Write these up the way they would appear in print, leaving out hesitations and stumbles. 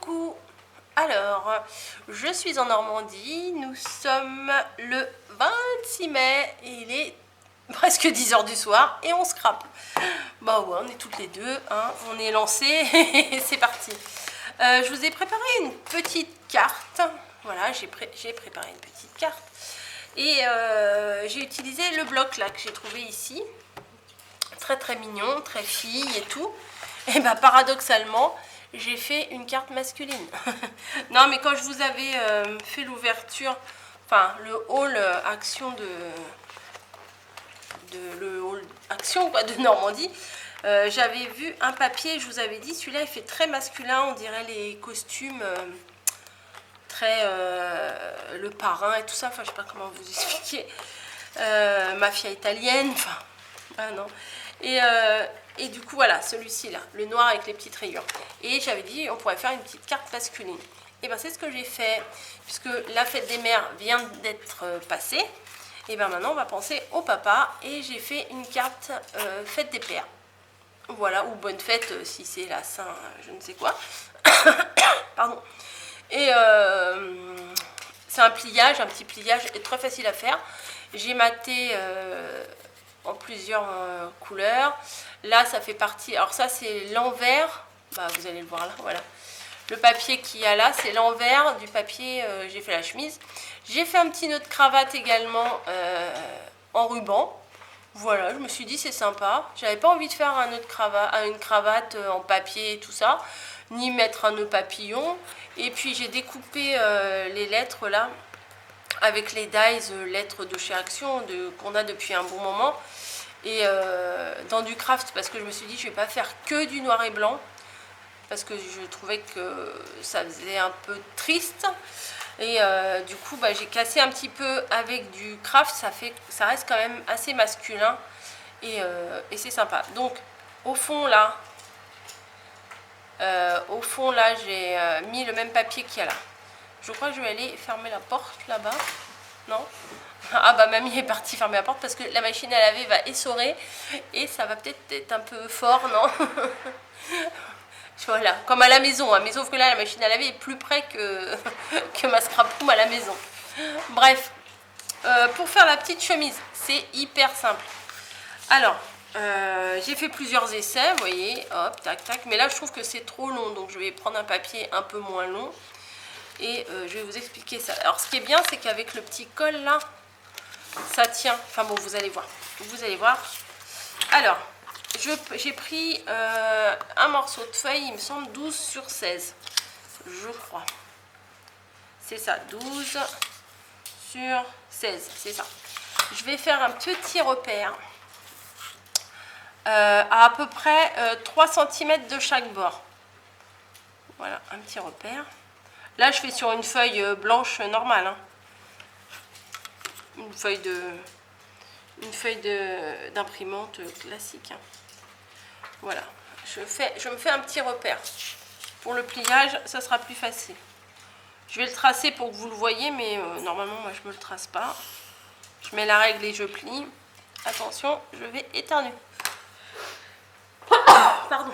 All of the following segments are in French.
Coucou. Alors, je suis en Normandie, nous sommes le 26 mai et il est presque 10 h du soir et on scrape. Bah ouais, on est toutes les deux, hein, on est lancé et c'est parti. Je vous ai préparé une petite carte, voilà, j'ai préparé une petite carte et j'ai utilisé le bloc là que j'ai trouvé ici, très mignon, très fille et tout. Et bah paradoxalement, j'ai fait une carte masculine. Non, mais quand je vous avais fait l'ouverture, enfin le haul action le haul action quoi, de Normandie, j'avais vu un papier, je vous avais dit, celui-là il fait très masculin, on dirait les costumes très le parrain et tout ça, enfin je sais pas comment vous expliquer, mafia italienne, enfin, ah non. Et du coup, voilà, celui-ci là, le noir avec les petites rayures. Et j'avais dit, on pourrait faire une petite carte masculine. Et bien, c'est ce que j'ai fait, puisque la fête des mères vient d'être passée. Et bien, maintenant, on va penser au papa. Et j'ai fait une carte fête des pères. Voilà, ou bonne fête, si c'est la Saint, je ne sais quoi. Pardon. Et c'est un petit pliage, très facile à faire. J'ai maté en plusieurs couleurs. Là, ça fait partie... Alors ça, c'est l'envers. Bah, vous allez le voir là, voilà. Le papier qu'il y a là, c'est l'envers du papier. J'ai fait la chemise. J'ai fait un petit nœud de cravate également en ruban. Voilà, je me suis dit, c'est sympa. J'avais pas envie de faire un nœud de cravate, une cravate en papier et tout ça, ni mettre un nœud papillon. Et puis, j'ai découpé les lettres là, avec les dies, lettres de chez Action, qu'on a depuis un bon moment. Et dans du craft, parce que je me suis dit je vais pas faire que du noir et blanc, parce que je trouvais que ça faisait un peu triste. Et du coup bah, j'ai cassé un petit peu avec du craft, ça reste quand même assez masculin et c'est sympa. Donc au fond là j'ai mis le même papier qu'il y a là. Je crois que je vais aller fermer la porte là-bas. Non? Ah bah mamie est partie fermer la porte parce que la machine à laver va essorer et ça va peut-être être un peu fort, non? Voilà, comme à la maison, hein. Mais sauf que là la machine à laver est plus près que, que ma scrap room à la maison. Bref, pour faire la petite chemise, c'est hyper simple. Alors, j'ai fait plusieurs essais, vous voyez, hop, tac, tac. Mais là je trouve que c'est trop long, donc je vais prendre un papier un peu moins long. Et je vais vous expliquer ça. Alors ce qui est bien, c'est qu'avec le petit col là, ça tient. Enfin bon, vous allez voir. Vous allez voir. Alors, j'ai pris un morceau de feuille, il me semble 12 sur 16. Je crois. C'est ça, 12 sur 16. C'est ça. Je vais faire un petit repère à peu près 3 cm de chaque bord. Voilà, un petit repère. Là, je fais sur une feuille blanche normale. Hein. Une feuille d'imprimante classique. Hein. Voilà. Je me fais un petit repère. Pour le pliage, ça sera plus facile. Je vais le tracer pour que vous le voyez, mais normalement, moi, je ne me le trace pas. Je mets la règle et je plie. Attention, je vais éternuer. Pardon.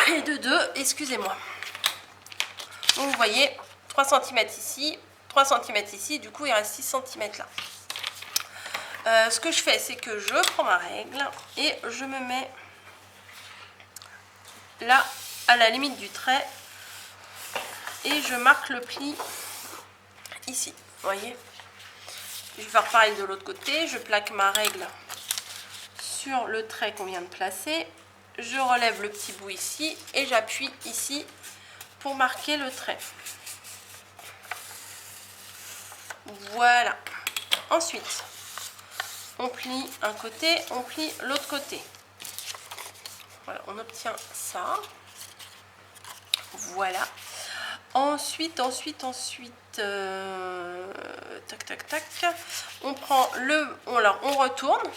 Et de 2, excusez-moi. Donc vous voyez, 3 cm ici, 3 cm ici, du coup il reste 6 cm là. Ce que je fais, c'est que je prends ma règle et je me mets là, à la limite du trait, et je marque le pli ici, vous voyez. Je vais faire pareil de l'autre côté, je plaque ma règle sur le trait qu'on vient de placer. Je relève le petit bout ici et j'appuie ici pour marquer le trait. Voilà. Ensuite, on plie un côté, on plie l'autre côté. Voilà, on obtient ça. Voilà. Ensuite, tac, tac, tac. On prend on retourne.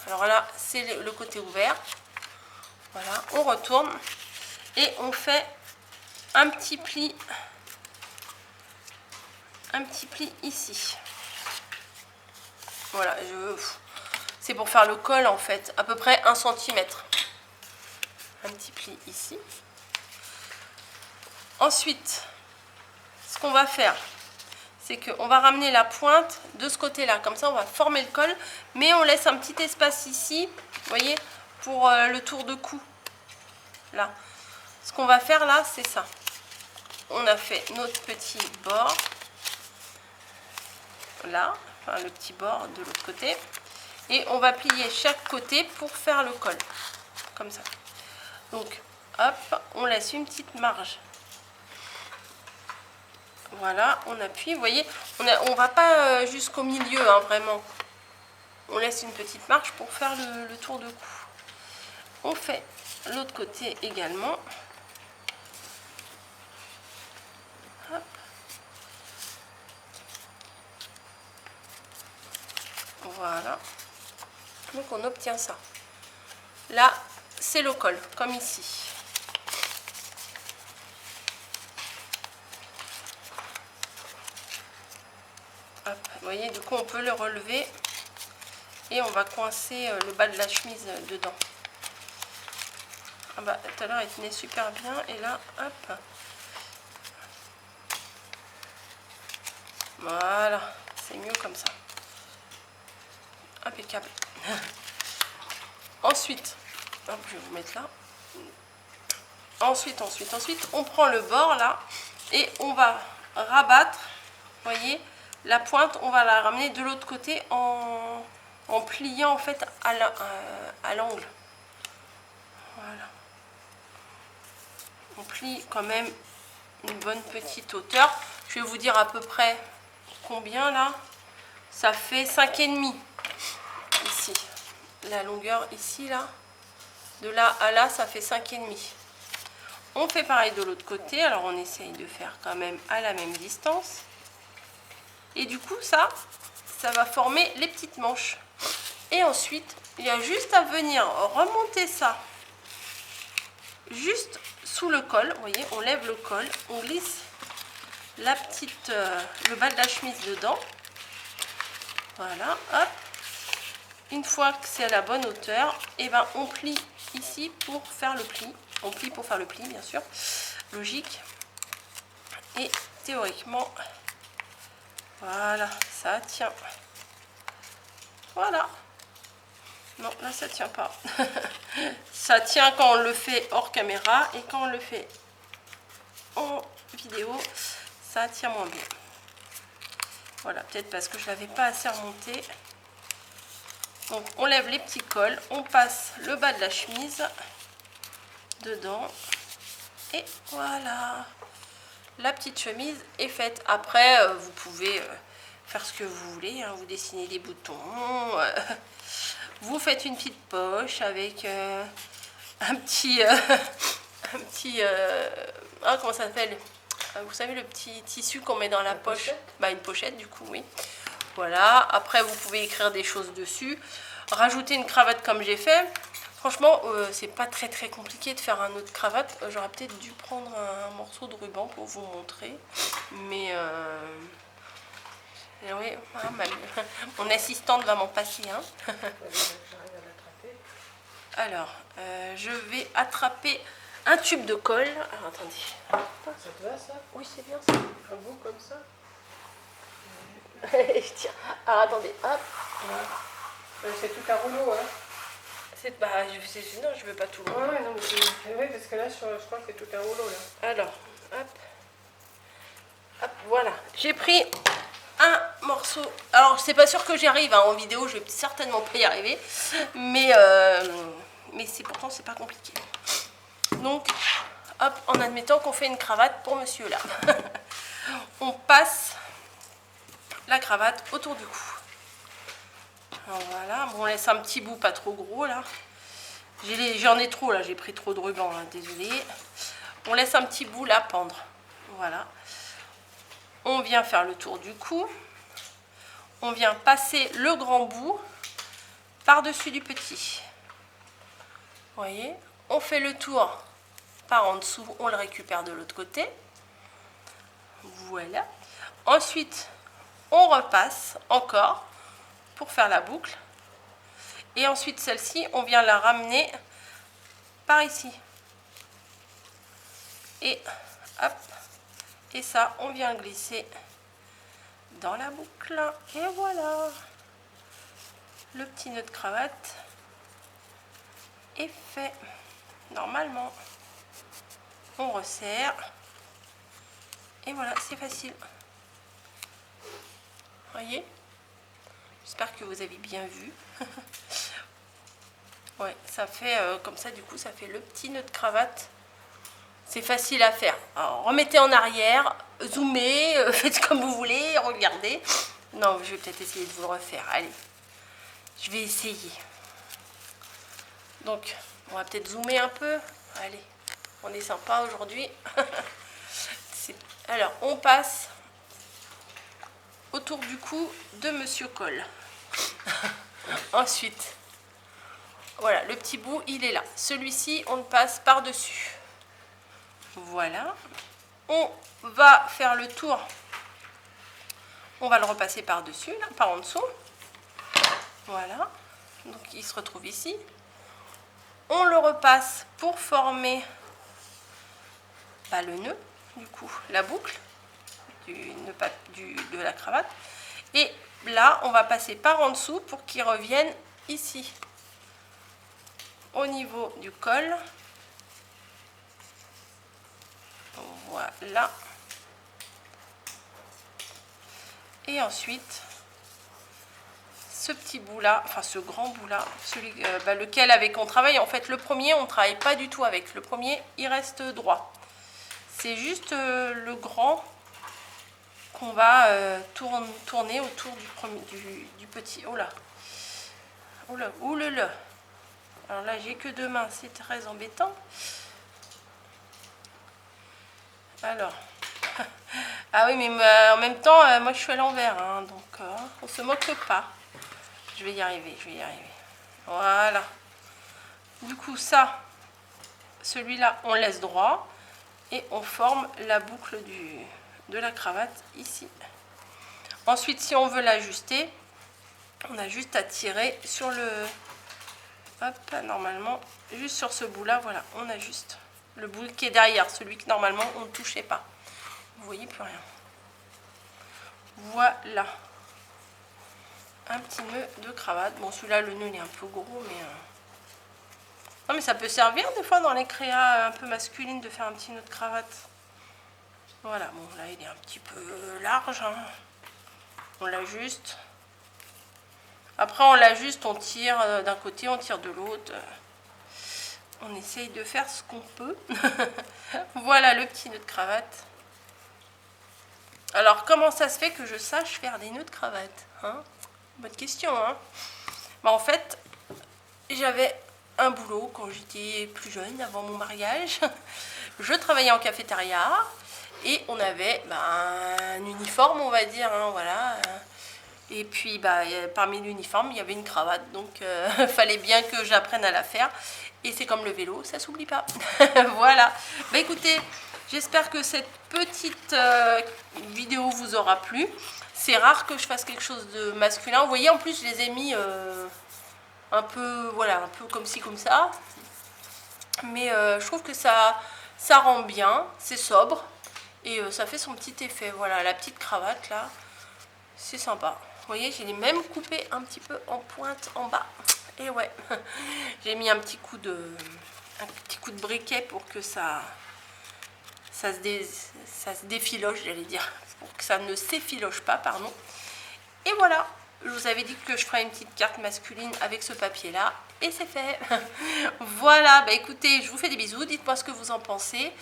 Alors là, c'est le côté ouvert. Voilà, on retourne et on fait un petit pli ici. Voilà, c'est pour faire le col en fait, à peu près 1 cm. un petit pli ici. Ensuite, ce qu'on va faire, c'est qu'on va ramener la pointe de ce côté-là. Comme ça, on va former le col, mais on laisse un petit espace ici, vous voyez, pour le tour de cou. Là. Ce qu'on va faire là, c'est ça. On a fait notre petit bord. Là, enfin le petit bord de l'autre côté. Et on va plier chaque côté pour faire le col. Comme ça. Donc, hop, on laisse une petite marge. Voilà, on appuie, vous voyez, on va pas jusqu'au milieu, hein, vraiment. On laisse une petite marge pour faire le tour de cou. On fait l'autre côté également. Hop. Voilà. Donc on obtient ça. Là, c'est le col, comme ici. Hop, vous voyez, du coup, on peut le relever et on va coincer le bas de la chemise dedans. Ah bah, tout à l'heure, il tenait super bien et là, hop. Voilà, c'est mieux comme ça. Impeccable. Ensuite, hop, je vais vous mettre là. Ensuite, on prend le bord là et on va rabattre, vous voyez, la pointe, on va la ramener de l'autre côté en pliant en fait à l'angle. Voilà. On plie quand même une bonne petite hauteur. Je vais vous dire à peu près combien là. Ça fait 5,5 ici. La longueur ici là. De là à là, ça fait 5,5. On fait pareil de l'autre côté. Alors on essaye de faire quand même à la même distance. Et du coup, ça va former les petites manches. Et ensuite, il y a juste à venir remonter ça juste sous le col. Vous voyez, on lève le col, on glisse le bas de la chemise dedans. Voilà, hop. Une fois que c'est à la bonne hauteur, et ben on plie ici pour faire le pli. On plie pour faire le pli, bien sûr. Logique. Et théoriquement, voilà, ça tient. Voilà. Non, là, ça tient pas. Ça tient quand on le fait hors caméra et quand on le fait en vidéo, ça tient moins bien. Voilà, peut-être parce que je l'avais pas assez remonté. Donc, on lève les petits cols, on passe le bas de la chemise dedans. Et voilà. La petite chemise est faite. Après, vous pouvez faire ce que vous voulez. Hein. Vous dessinez des boutons. Vous faites une petite poche avec un petit... comment ça s'appelle? Vous savez, le petit tissu qu'on met dans la poche. Bah, une pochette, du coup, oui. Voilà. Après, vous pouvez écrire des choses dessus. Rajouter une cravate comme j'ai fait. Franchement, c'est pas très compliqué de faire un autre cravate. J'aurais peut-être dû prendre un morceau de ruban pour vous montrer. Mais... oui, mon assistante va m'en passer un. Alors, je vais attraper un tube de colle. Alors, attendez. Ça te va, ça? Oui, c'est bien ça. Un bout comme ça? Je tiens. Alors, attendez. Hop. Ouais. C'est tout un rouleau, hein? Non, je veux pas tout. Ouais, non, mais oui, parce que là, je crois que c'est tout un rouleau, là. Alors, hop. Hop, voilà. J'ai pris un morceau. Alors, c'est pas sûr que j'y arrive. Hein. En vidéo, je vais certainement pas y arriver. Mais pourtant, c'est pas compliqué. Donc, hop, en admettant qu'on fait une cravate pour monsieur là. On passe la cravate autour du cou. Alors, voilà. Bon, on laisse un petit bout pas trop gros là. J'en ai trop là. J'ai pris trop de ruban. Hein, désolé. On laisse un petit bout là pendre. Voilà. On vient faire le tour du cou. On vient passer le grand bout par-dessus du petit. Vous voyez? On fait le tour par en dessous. On le récupère de l'autre côté. Voilà. Ensuite, on repasse encore pour faire la boucle. Et ensuite, celle-ci, on vient la ramener par ici. Et hop, et ça, on vient glisser dans la boucle. Et voilà, le petit nœud de cravate est fait. Normalement, on resserre. Et voilà, c'est facile. Voyez? J'espère que vous avez bien vu. Ouais, ça fait comme ça, du coup, ça fait le petit nœud de cravate. C'est facile à faire. Alors, remettez en arrière, zoomez, faites comme vous voulez, regardez. Non, je vais peut-être essayer de vous le refaire. Allez, je vais essayer. Donc, on va peut-être zoomer un peu. Allez, on est sympa aujourd'hui. Alors, on passe autour du cou de Monsieur Cole. Ensuite, voilà, le petit bout, il est là. Celui-ci, on le passe par-dessus. Voilà. On va faire le tour. On va le repasser par-dessus, là, par en dessous. Voilà. Donc, il se retrouve ici. On le repasse pour former le nœud, du coup, la boucle de la cravate. Et là, on va passer par en dessous pour qu'il revienne ici, au niveau du col. Voilà. Et ensuite, ce petit bout là, enfin ce grand bout là, celui lequel avec on travaille, en fait le premier on ne travaille pas du tout avec. Le premier il reste droit. C'est juste le grand qu'on va tourner autour du petit. Oh là, oh là, oh là là. Alors là j'ai que deux mains, c'est très embêtant. Alors, ah oui, mais en même temps, moi je suis à l'envers, hein, donc on se moque pas. Je vais y arriver, je vais y arriver. Voilà. Du coup, ça, celui-là, on laisse droit et on forme la boucle de la cravate ici. Ensuite, si on veut l'ajuster, on a juste à tirer sur le... Hop, normalement, juste sur ce bout-là, voilà, on ajuste. Le bout qui est derrière, celui que normalement on ne touchait pas. Vous voyez plus rien. Voilà. Un petit nœud de cravate. Bon, celui-là, le nœud il est un peu gros, mais... Non, mais ça peut servir des fois dans les créas un peu masculines de faire un petit nœud de cravate. Voilà, bon, là, il est un petit peu large. Hein. On l'ajuste. Après, on l'ajuste, on tire d'un côté, on tire de l'autre. On essaye de faire ce qu'on peut. Voilà le petit nœud de cravate. Alors, comment ça se fait que je sache faire des nœuds de cravate, hein? Bonne question, hein? En fait, j'avais un boulot quand j'étais plus jeune, avant mon mariage. Je travaillais en cafétéria et on avait un uniforme, on va dire, hein, voilà. Et puis, parmi l'uniforme, il y avait une cravate, donc il fallait bien que j'apprenne à la faire. Et c'est comme le vélo, ça s'oublie pas. Voilà. Écoutez, j'espère que cette petite vidéo vous aura plu. C'est rare que je fasse quelque chose de masculin. Vous voyez, en plus, je les ai mis un peu, voilà, un peu comme ci, comme ça. Mais je trouve que ça rend bien, c'est sobre. Et ça fait son petit effet. Voilà, la petite cravate, là, c'est sympa. Vous voyez, j'ai même coupé un petit peu en pointe en bas. Et ouais, j'ai mis un petit coup de briquet pour que ça se défiloche, j'allais dire, pour que ça ne s'effiloche pas, pardon. Et voilà, je vous avais dit que je ferais une petite carte masculine avec ce papier là, et c'est fait. Voilà, écoutez, je vous fais des bisous, dites-moi ce que vous en pensez.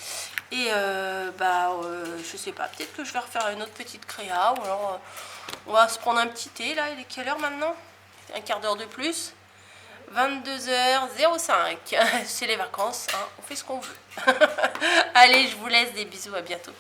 Et je sais pas, peut-être que je vais refaire une autre petite créa, ou alors on va se prendre un petit thé là. Il est quelle heure maintenant? Un quart d'heure de plus. 22h05, c'est les vacances, hein, on fait ce qu'on veut. Allez, je vous laisse, des bisous, à bientôt.